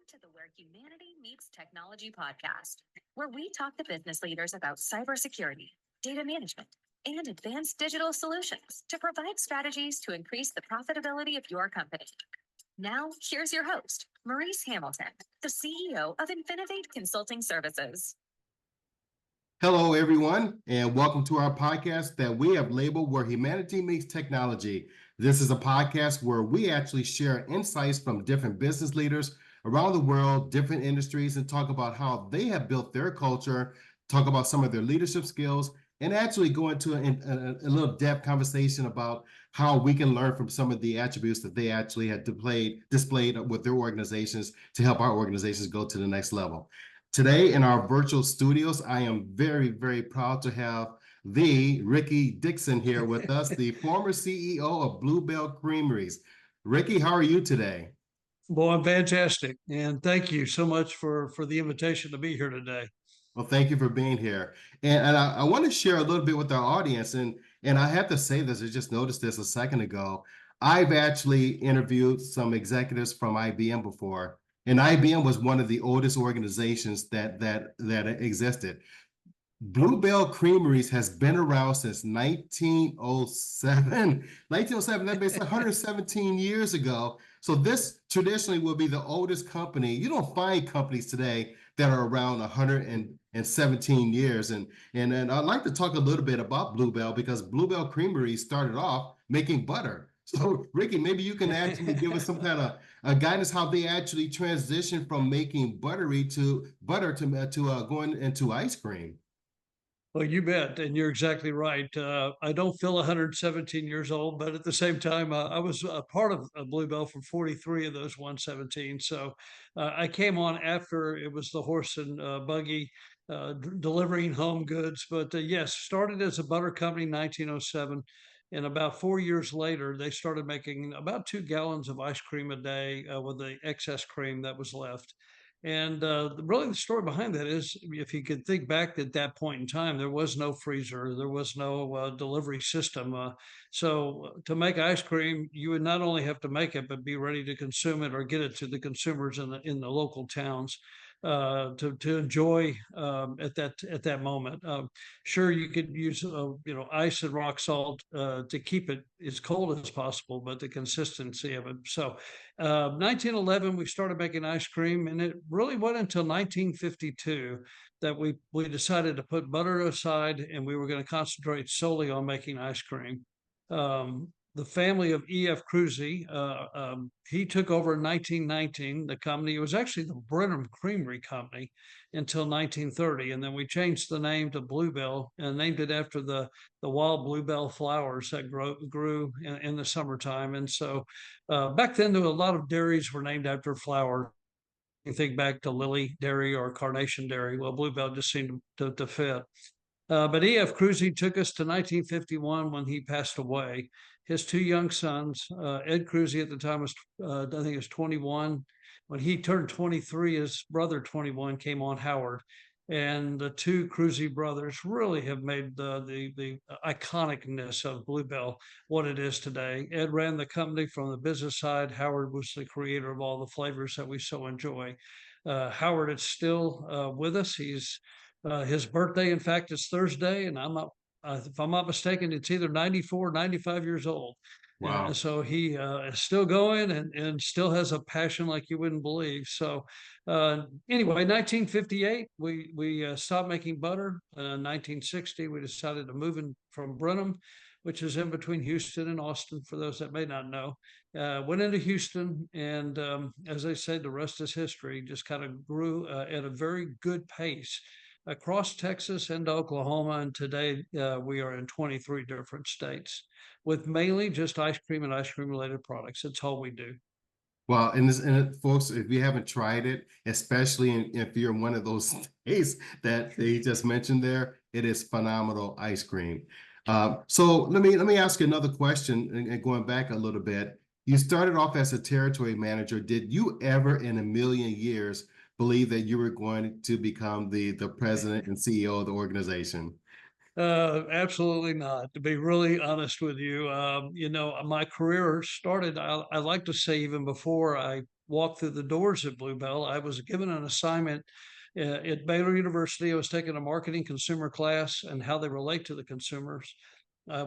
to the Where Humanity Meets Technology podcast, where we talk to business leaders about cybersecurity, data management, and advanced digital solutions to provide strategies to increase the profitability of your company. Now, here's your host, Maurice Hamilton, the CEO of Infinivate Consulting Services. Hello, everyone, and welcome to our podcast that we have labeled Where Humanity Meets Technology. This is a podcast where we actually share insights from different business leaders around the world, different industries, and talk about how they have built their culture, talk about some of their leadership skills, and actually go into a little depth conversation about how we can learn from some of the attributes that they actually had displayed with their organizations to help our organizations go to the next level. Today in our virtual studios, I am very, very proud to have the Ricky Dickson here with us, the former CEO of Bluebell Creameries. Ricky, how are you today? Well, I'm fantastic. And thank you so much for the invitation to be here today. Well, thank you for being here. And I want to share a little bit with our audience. And I have to say this, I just noticed this a second ago. I've actually interviewed some executives from IBM before. And IBM was one of the oldest organizations that existed. Bluebell Creameries has been around since 1907. 1907, that's basically 117 years ago. So this traditionally will be the oldest company. You don't find companies today that are around 117 years. And I'd like to talk a little bit about Bluebell because Bluebell Creameries started off making butter. So, Ricky, maybe you can actually give us some kind of guidance how they actually transitioned from making butter to going into ice cream. Well, you bet. And you're exactly right. I don't feel 117 years old, but at the same time, I was a part of Bluebell for 43 of those 117. So I came on after it was the horse and buggy delivering home goods. But yes, started as a butter company in 1907. And about 4 years later, they started making about 2 gallons of ice cream a day with the excess cream that was left. And really, the story behind that is, if you could think back at that point in time, there was no freezer, there was no delivery system. So to make ice cream, you would not only have to make it, but be ready to consume it or get it to the consumers in the local towns to enjoy at that moment. Sure, you could use ice and rock salt to keep it as cold as possible, but the consistency of it. So 1911, we started making ice cream, and it really went until 1952 that we decided to put butter aside and we were going to concentrate solely on making ice cream. The family of E.F. Cruzy, he took over in 1919. The company, it was actually the Brenham Creamery Company until 1930. And then we changed the name to Bluebell and named it after the wild bluebell flowers that grew in the summertime. And so back then, there were a lot of dairies were named after flowers. You think back to Lily Dairy or Carnation Dairy. Well, Bluebell just seemed to fit. But E.F. Cruzy took us to 1951 when he passed away. His two young sons, Ed Cruzy at the time was, I think he was 21. When he turned 23, his brother 21 came on Howard. And the two Cruzy brothers really have made the iconicness of Bluebell what it is today. Ed ran the company from the business side. Howard was the creator of all the flavors that we so enjoy. Howard is still with us. His birthday, in fact, is Thursday, and if I'm not mistaken, it's either 94 or 95 years old. Wow. And so he is still going and still has a passion like you wouldn't believe. So anyway, 1958, we stopped making butter. 1960, we decided to move in from Brenham, which is in between Houston and Austin, for those that may not know. Went into Houston, and as I said, the rest is history. Just kind of grew at a very good pace across Texas and Oklahoma. And today we are in 23 different states with mainly just ice cream and ice cream related products. That's all we do. Well, folks, if you haven't tried it, especially if you're in one of those states that he just mentioned there, it is phenomenal ice cream. So let me ask you another question, and going back a little bit. You started off as a territory manager. Did you ever in a million years believe that you were going to become the president and CEO of the organization? Absolutely not. To be really honest with you, my career started, I like to say, even before I walk through the doors at Bluebell. I was given an assignment at Baylor University. I was taking a marketing consumer class and how they relate to the consumers.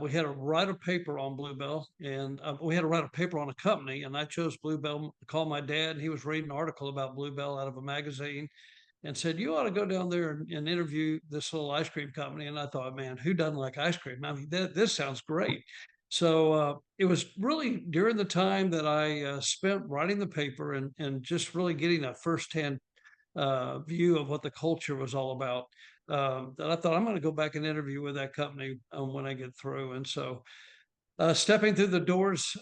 We had to write a paper on Bluebell, and we had to write a paper on a company. And I chose Bluebell. Called my dad, and he was reading an article about Bluebell out of a magazine, and said, "You ought to go down there and interview this little ice cream company." And I thought, man, who doesn't like ice cream? I mean, this sounds great. So it was really during the time that I spent writing the paper and just really getting a firsthand view of what the culture was all about, that I thought I'm going to go back and interview with that company when I get through. And so stepping through the doors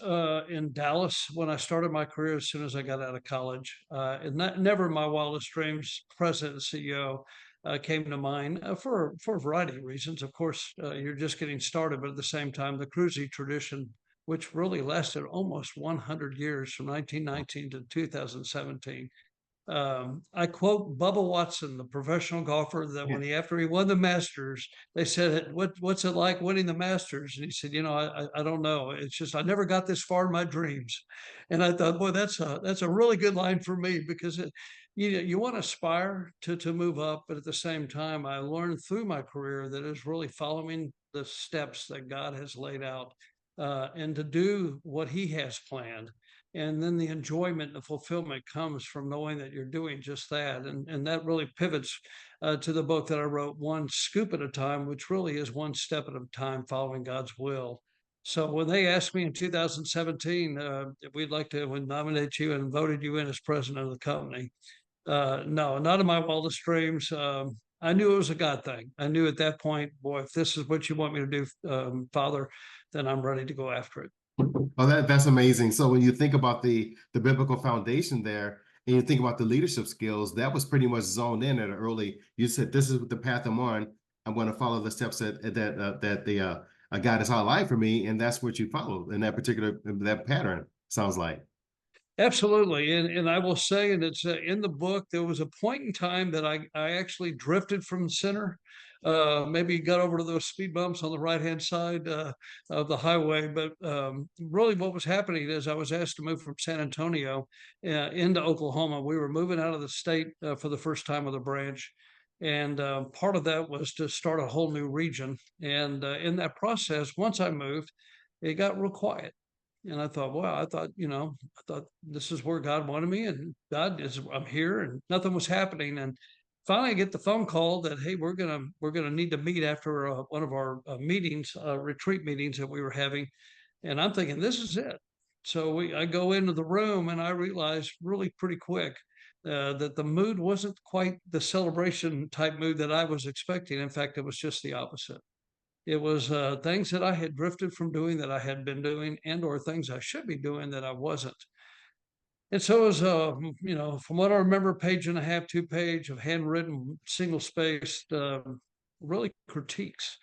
in Dallas when I started my career as soon as I got out of college, and never in my wildest dreams, president and CEO came to mind for a variety of reasons. Of course, you're just getting started, but at the same time, the cruising tradition, which really lasted almost 100 years from 1919 to 2017. I quote Bubba Watson, the professional golfer, that Yeah. when after he won the Masters, they said, what's it like winning the Masters?" And he said, I don't know. It's just I never got this far in my dreams." And I thought, boy, that's a really good line for me, because you want to aspire to move up, but at the same time, I learned through my career that it's really following the steps that God has laid out, and to do what He has planned. And then the enjoyment and the fulfillment comes from knowing that you're doing just that. And that really pivots to the book that I wrote, One Scoop at a Time, which really is one step at a time following God's will. So when they asked me in 2017 if we'd like to nominate you and voted you in as president of the company, no, not in my wildest dreams. I knew it was a God thing. I knew at that point, boy, if this is what you want me to do, Father, then I'm ready to go after it. Oh, that's amazing. So when you think about the biblical foundation there, and you think about the leadership skills, that was pretty much zoned in at an early. You said, "This is the path I'm on. I'm going to follow the steps that the God has outlined for me," and that's what you follow in that particular that pattern. Sounds like. Absolutely, and I will say, and it's in the book. There was a point in time that I actually drifted from center. Maybe got over to those speed bumps on the right hand side of the highway. But really, what was happening is I was asked to move from San Antonio into Oklahoma. We were moving out of the state for the first time with a branch, and part of that was to start a whole new region. And in that process, once I moved, it got real quiet. And I thought, wow, I thought this is where God wanted me, and I'm here, and nothing was happening. And finally, I get the phone call that, hey, we're gonna need to meet after one of our meetings, retreat meetings that we were having. And I'm thinking, this is it. So I go into the room, and I realized really pretty quick that the mood wasn't quite the celebration type mood that I was expecting. In fact, it was just the opposite. It was things that I had drifted from doing that I had been doing, and or things I should be doing that I wasn't. And so it was, from what I remember, page and a half, 2 page of handwritten, single spaced, really critiques.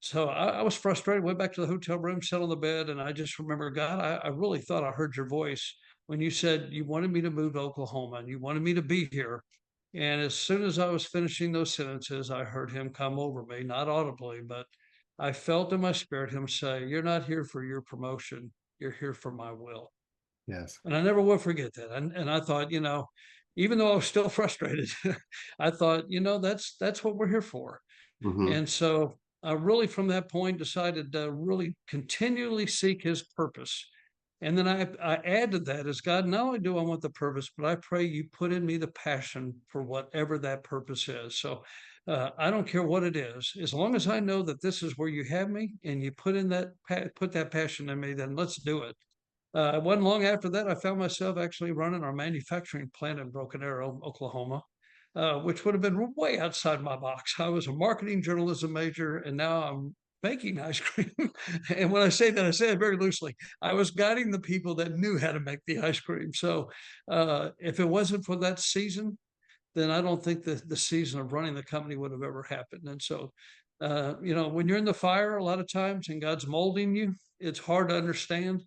So I was frustrated, went back to the hotel room, sat on the bed, and I just remember, God, I really thought I heard your voice when you said you wanted me to move to Oklahoma and you wanted me to be here. And as soon as I was finishing those sentences, I heard him come over me, not audibly, but I felt in my spirit him say, "You're not here for your promotion. You're here for my will." Yes. And I never will forget that. And I thought, even though I was still frustrated, I thought, that's what we're here for. Hmm. And so I really, from that point, decided to really continually seek His purpose. And then I add to that as, God, not only do I want the purpose, but I pray you put in me the passion for whatever that purpose is. So I don't care what it is, as long as I know that this is where you have me, and you put that passion in me, then let's do it. It wasn't long after that I found myself actually running our manufacturing plant in Broken Arrow, Oklahoma, which would have been way outside my box. I was a marketing journalism major, and now I'm making ice cream. And when I say that, I say it very loosely. I was guiding the people that knew how to make the ice cream. So if it wasn't for that season, then I don't think the season of running the company would have ever happened. And so, when you're in the fire, a lot of times, and God's molding you, it's hard to understand.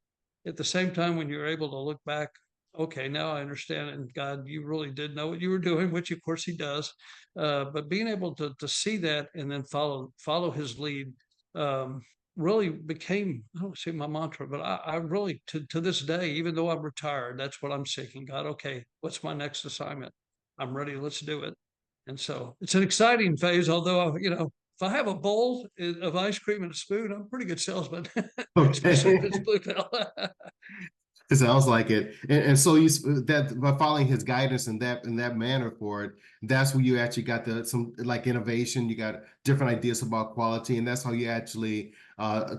At the same time, when you're able to look back, okay, now I understand. And God, you really did know what you were doing, which of course He does. But being able to see that and then follow His lead, um, really became, I don't say my mantra, but I really, to this day, even though I'm retired, that's what I'm seeking. God, okay, what's my next assignment? I'm ready. Let's do it. And so it's an exciting phase, although, if I have a bowl of ice cream and a spoon, I'm a pretty good salesman, especially if it's Okay. Bluebell. It sounds like it. And so that by following his guidance in that manner for it, that's where you actually got some like innovation. You got different ideas about quality, and that's how you actually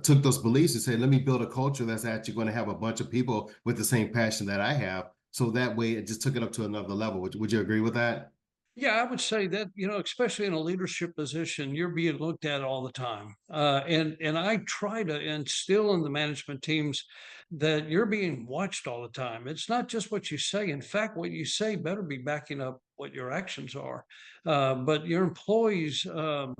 took those beliefs and said, let me build a culture that's actually going to have a bunch of people with the same passion that I have. So that way, it just took it up to another level. Would you agree with that? Yeah, I would say that, especially in a leadership position, you're being looked at all the time. And I try to instill in the management teams that you're being watched all the time. It's not just what you say. In fact, what you say better be backing up what your actions are. But your employees, you're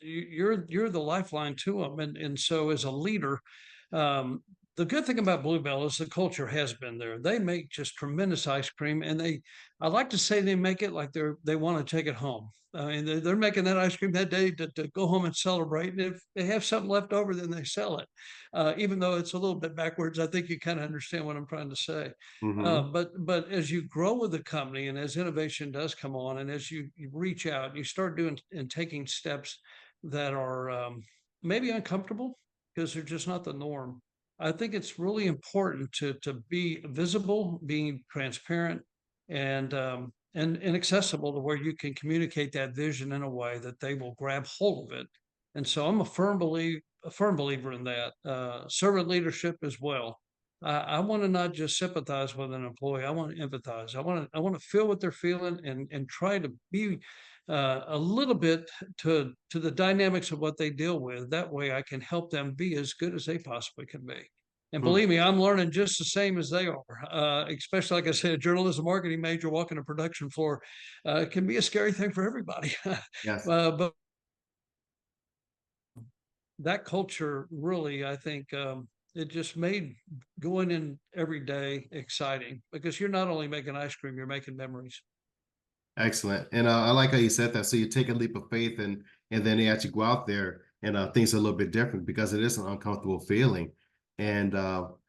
the lifeline to them. And so as a leader, the good thing about Bluebell is the culture has been there. They make just tremendous ice cream, and I like to say they make it like they want to take it home. And they're making that ice cream that day to go home and celebrate. And if they have something left over, then they sell it. Even though it's a little bit backwards, I think you kind of understand what I'm trying to say. Mm-hmm. But as you grow with the company, and as innovation does come on, and as you reach out, you start doing and taking steps that are maybe uncomfortable because they're just not the norm. I think it's really important to be visible, being transparent, and accessible to where you can communicate that vision in a way that they will grab hold of it. And so I'm a firm believer in that. Servant leadership as well. I want to not just sympathize with an employee. I want to empathize. I want to feel what they're feeling and try to be a little bit to the dynamics of what they deal with. That way I can help them be as good as they possibly can be. And believe me, I'm learning just the same as they are. Especially, like I said, a journalism marketing major walking a production floor can be a scary thing for everybody. Yes. But that culture really, I think, it just made going in every day exciting because you're not only making ice cream, you're making memories. Excellent. And I like how you said that. So you take a leap of faith and then you actually go out there and things are a little bit different because it is an uncomfortable feeling. And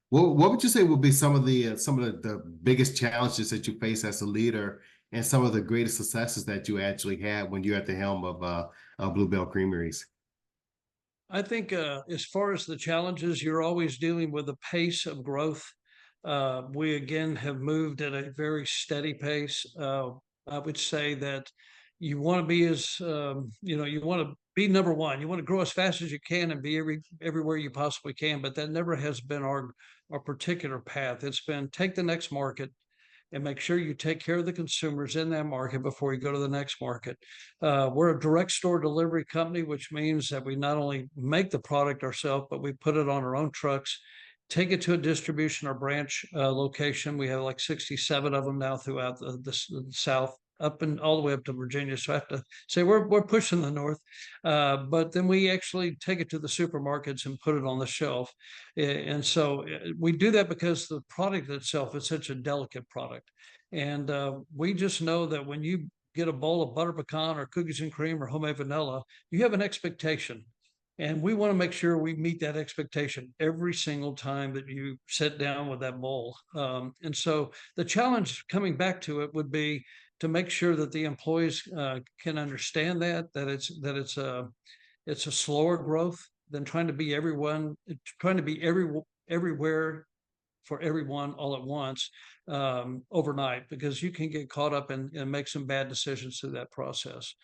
what would you say would be some of the biggest challenges that you face as a leader and some of the greatest successes that you actually had when you're at the helm of Bluebell Creameries? I think as far as the challenges, you're always dealing with the pace of growth. We again have moved at a very steady pace. I would say that you want to be you want to be number one. You want to grow as fast as you can and be everywhere you possibly can. But that never has been our particular path. It's been take the next market and make sure you take care of the consumers in that market before you go to the next market. We're a direct store delivery company, which means that we not only make the product ourselves, but we put it on our own trucks, take it to a distribution or branch location. We have like 67 of them now throughout the South, up and all the way up to Virginia. So I have to say we're pushing the north, but then we actually take it to the supermarkets and put it on the shelf. And so we do that because the product itself is such a delicate product, and we just know that when you get a bowl of butter pecan or cookies and cream or homemade vanilla, you have an expectation. And we want to make sure we meet that expectation every single time that you sit down with that bowl. And so the challenge coming back to it would be to make sure that the employees can understand that it's a slower growth than trying to be everywhere for everyone all at once overnight, because you can get caught up and make some bad decisions through that process.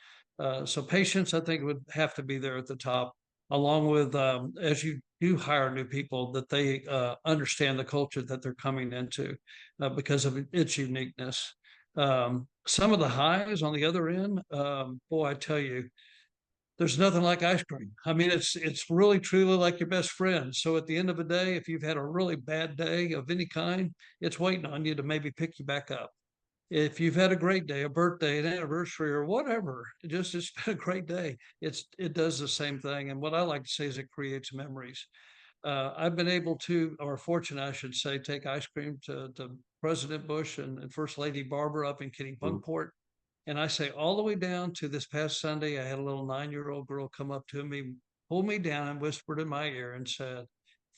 So patience, I think, would have to be there at the top, along with as you do hire new people, that they understand the culture that they're coming into because of its uniqueness. Some of the highs on the other end, boy, I tell you, there's nothing like ice cream. I mean, it's really truly like your best friend. So at the end of the day, if you've had a really bad day of any kind, it's waiting on you to maybe pick you back up. If you've had a great day, a birthday, an anniversary, or whatever, it's been a great day. It does the same thing. And what I like to say is it creates memories. I've been able to, or fortunate, I should say, take ice cream to President Bush and First Lady Barbara up in Mhm. Kennebunkport. And I say all the way down to this past Sunday, I had a little 9-year-old girl come up to me pulled me down and whispered in my ear and said,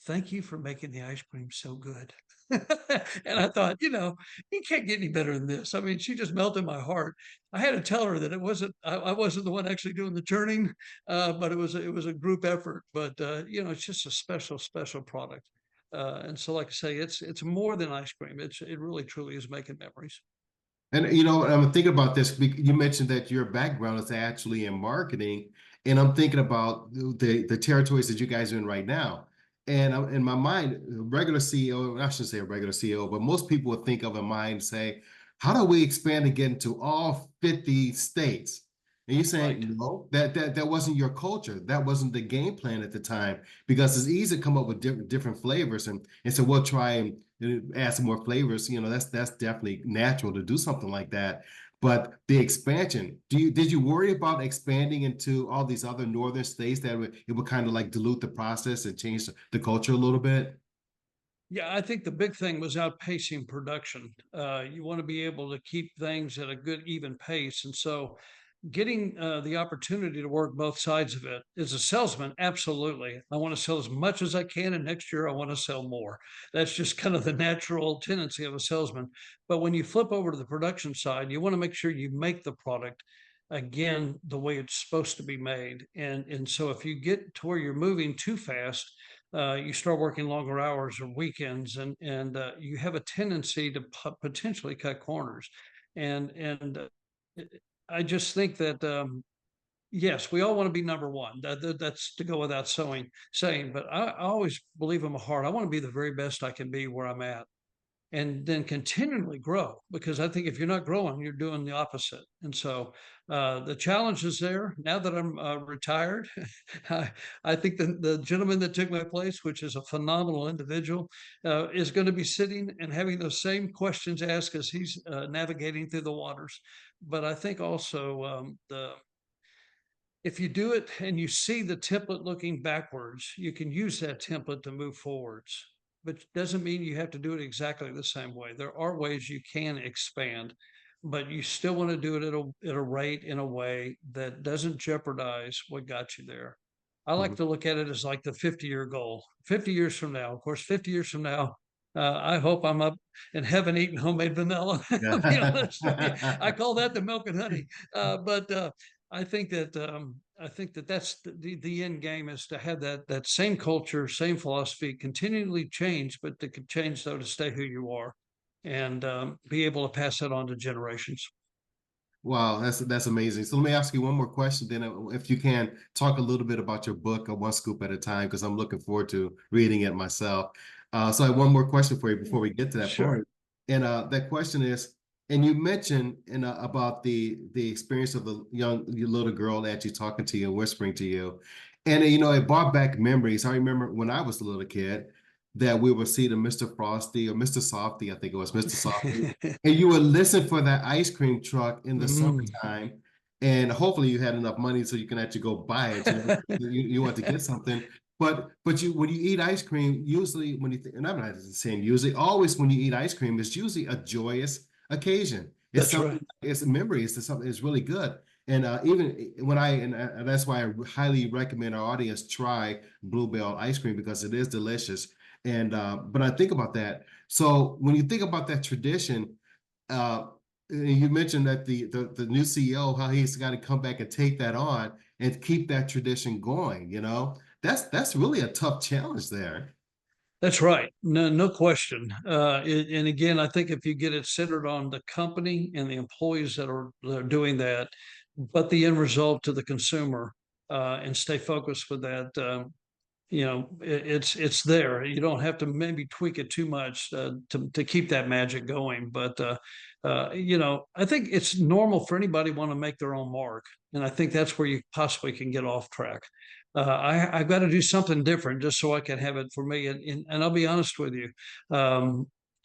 "Thank you for making the ice cream so good." And I thought, you can't get any better than this. I mean, she just melted my heart. I had to tell her that I wasn't the one actually doing the churning, but it was a group effort. But it's just a special, special product. And so, like I say, it's more than ice cream. It really truly is making memories. And I'm thinking about this. You mentioned that your background is actually in marketing, and I'm thinking about the territories that you guys are in right now. And in my mind, a regular CEO, I shouldn't say a regular CEO, but most people would think of a mind say, how do we expand to get into all 50 states? And you're Right. saying, no, that wasn't your culture. That wasn't the game plan at the time, because it's easy to come up with different flavors, and so we'll try and add some more flavors. That's definitely natural to do something like that. But the expansion, did you worry about expanding into all these other northern states that it would kind of like dilute the process and change the culture a little bit? Yeah, I think the big thing was outpacing production. You want to be able to keep things at a good, even pace. And so getting the opportunity to work both sides of it as a salesman, absolutely. I want to sell as much as I can, and next year I want to sell more. That's just kind of the natural tendency of a salesman. But when you flip over to the production side, you want to make sure you make the product again the way it's supposed to be made. And so if you get to where you're moving too fast, you start working longer hours or weekends, and you have a tendency to potentially cut corners. And I just think that yes, we all want to be number one. That's to go without saying. But I always believe in my heart, I want to be the very best I can be where I'm at, and then continually grow. Because I think if you're not growing, you're doing the opposite. And so the challenge is there. Now that I'm retired, I think the gentleman that took my place, which is a phenomenal individual, is going to be sitting and having those same questions asked as he's navigating through the waters. But I think also the if you do it and you see the template looking backwards, you can use that template to move forwards. But doesn't mean you have to do it exactly the same way. There are ways you can expand, but you still want to do it at a rate in a way that doesn't jeopardize what got you there. I like Mhm. to look at it as like the 50-year goal. 50 years from now, of course, 50 years from now, I hope I'm up in heaven eating homemade vanilla. I'll be honest with you. I call that the milk and honey. But I think that that's the end game, is to have that same culture, same philosophy, continually change, but to change though to stay who you are, and be able to pass that on to generations. Wow, that's amazing. So let me ask you one more question, then if you can talk a little bit about your book, One Scoop at a Time, because I'm looking forward to reading it myself. So I have one more question for you before we get to that Sure. point. And that question is, and you mentioned about the experience of the your little girl actually talking to you and whispering to you, and it brought back memories. I remember when I was a little kid that we would see the Mr. Frosty or Mr. Softy, I think it was Mr. Softy, and you would listen for that ice cream truck in the Mm. summertime, and hopefully you had enough money so you can actually go buy it. You want to get something, but you when you eat ice cream, usually when you and I'm not saying usually, always when you eat ice cream, it's usually a joyous occasion. It's That's something. right. It's a memory. It's something. It's really good. And even when and that's why I highly recommend our audience try Bluebell ice cream, because it is delicious. And but I think about that. So when you think about that tradition, uh, you mentioned that the new CEO, how he's got to come back and take that on and keep that tradition going. That's really a tough challenge there. That's right. No, no question. And again, I think if you get it centered on the company and the employees that are doing that, but the end result to the consumer, and stay focused with that, it's there. You don't have to maybe tweak it too much to keep that magic going. But I think it's normal for anybody want to make their own mark, and I think that's where you possibly can get off track. I've got to do something different just so I can have it for me. And I'll be honest with you.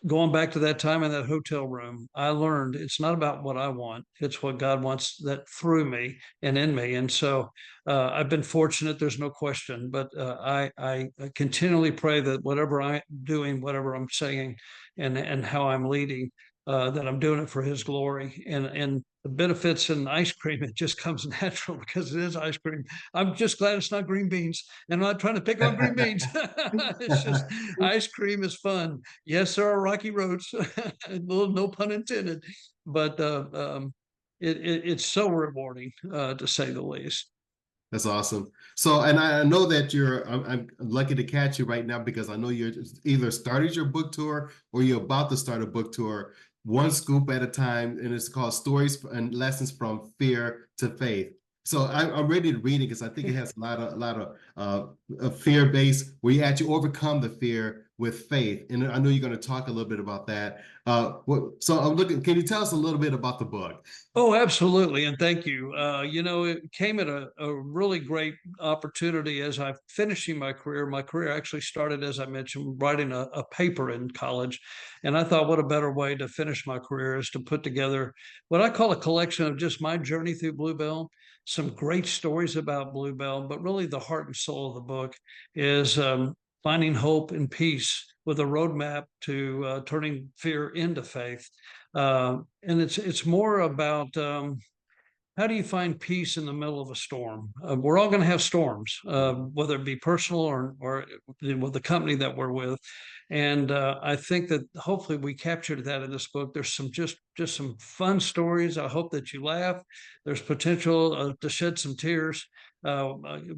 Going back to that time in that hotel room, I learned it's not about what I want; it's what God wants that through me and in me. And so I've been fortunate, there's no question, but I continually pray that whatever I'm doing, whatever I'm saying, and how I'm leading, that I'm doing it for His glory. And the benefits in ice cream, it just comes natural because it is ice cream. I'm just glad it's not green beans, and I'm not trying to pick on green beans. It's just ice cream is fun. Yes, there are rocky roads, no pun intended, but it's so rewarding, to say the least. That's awesome. So, and I know that I'm lucky to catch you right now because I know you're either started your book tour or you're about to start a book tour, one scoop at a time, and it's called Stories and Lessons from Fear to Faith. So I'm ready to read it because I think it has a lot of fear based where you actually overcome the fear with faith. And I know you're going to talk a little bit about that. So I'm looking. Can you tell us a little bit about the book? Oh, absolutely. And thank you. It came at a really great opportunity as I'm finishing my career. My career actually started, as I mentioned, writing a paper in college. And I thought, what a better way to finish my career is to put together what I call a collection of just my journey through Bluebell, some great stories about Bluebell, but really the heart and soul of the book is finding hope and peace with a roadmap to turning fear into faith. And it's more about how do you find peace in the middle of a storm? We're all going to have storms, whether it be personal or with the company that we're with. And I think that hopefully we captured that in this book. There's some just some fun stories. I hope that you laugh. There's potential to shed some tears.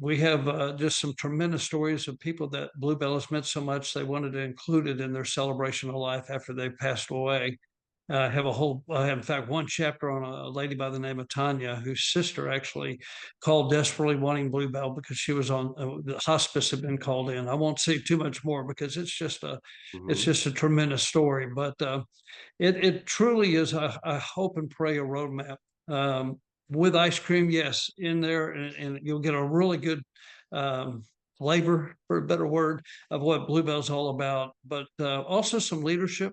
We have just some tremendous stories of people that Bluebell has meant so much they wanted to include it in their celebration of life after they passed away. I have, in fact, one chapter on a lady by the name of Tanya, whose sister actually called desperately wanting Bluebell because she was on the hospice had been called in. I won't say too much more because it's Mhm. just a tremendous story, but it truly is. I hope and pray a roadmap with ice cream, yes, in there, and you'll get a really good um, flavor, for a better word, of what Bluebell's all about, but also some leadership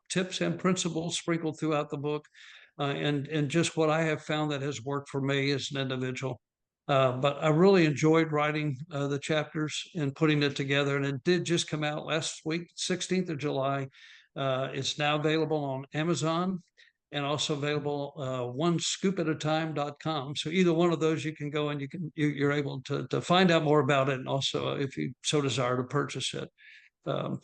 tips and principles sprinkled throughout the book, and just what I have found that has worked for me as an individual. But I really enjoyed writing the chapters and putting it together, and it did just come out last week, 16th of July. It's now available on Amazon and also available onescoopatatime.com. So either one of those you can go and you're able to find out more about it, and also if you so desire to purchase it. Um,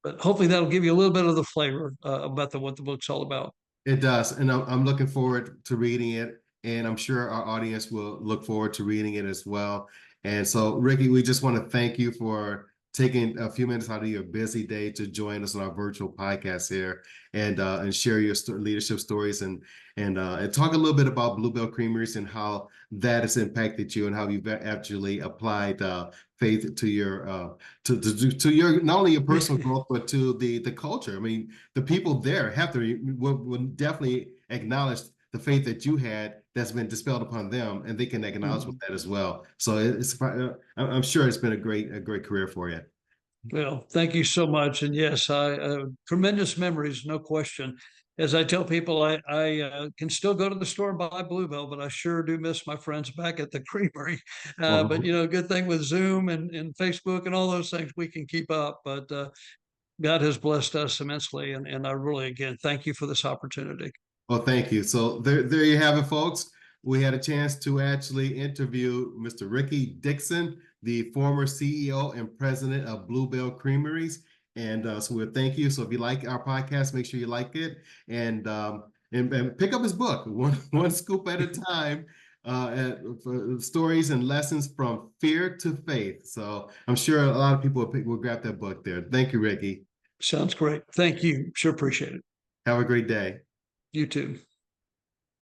but hopefully that'll give you a little bit of the flavor about what the book's all about. It does, and I'm looking forward to reading it, and I'm sure our audience will look forward to reading it as well. And so, Ricky, we just want to thank you for taking a few minutes out of your busy day to join us on our virtual podcast here and share your leadership stories and talk a little bit about Bluebell Creameries and how that has impacted you and how you've actually applied faith to your to your not only your personal growth but to the culture. I mean, the people there have to will definitely acknowledge the faith that you had that's been dispelled upon them, and they can acknowledge with that as well. So I'm sure it's been a great career for you. Well, thank you so much. And yes, tremendous memories, no question. As I tell people, I can still go to the store and buy Bluebell, but I sure do miss my friends back at the creamery. But good thing with Zoom and Facebook and all those things, we can keep up. But God has blessed us immensely, and I really, again, thank you for this opportunity. Well, thank you. So there you have it, folks. We had a chance to actually interview Mr. Ricky Dickson, the former CEO and president of Bluebell Creameries. And so we thank you. So if you like our podcast, make sure you like it and pick up his book, one scoop at a time, for stories and lessons from fear to faith. So I'm sure a lot of people will grab that book there. Thank you, Ricky. Sounds great. Thank you. Sure appreciate it. Have a great day. You too.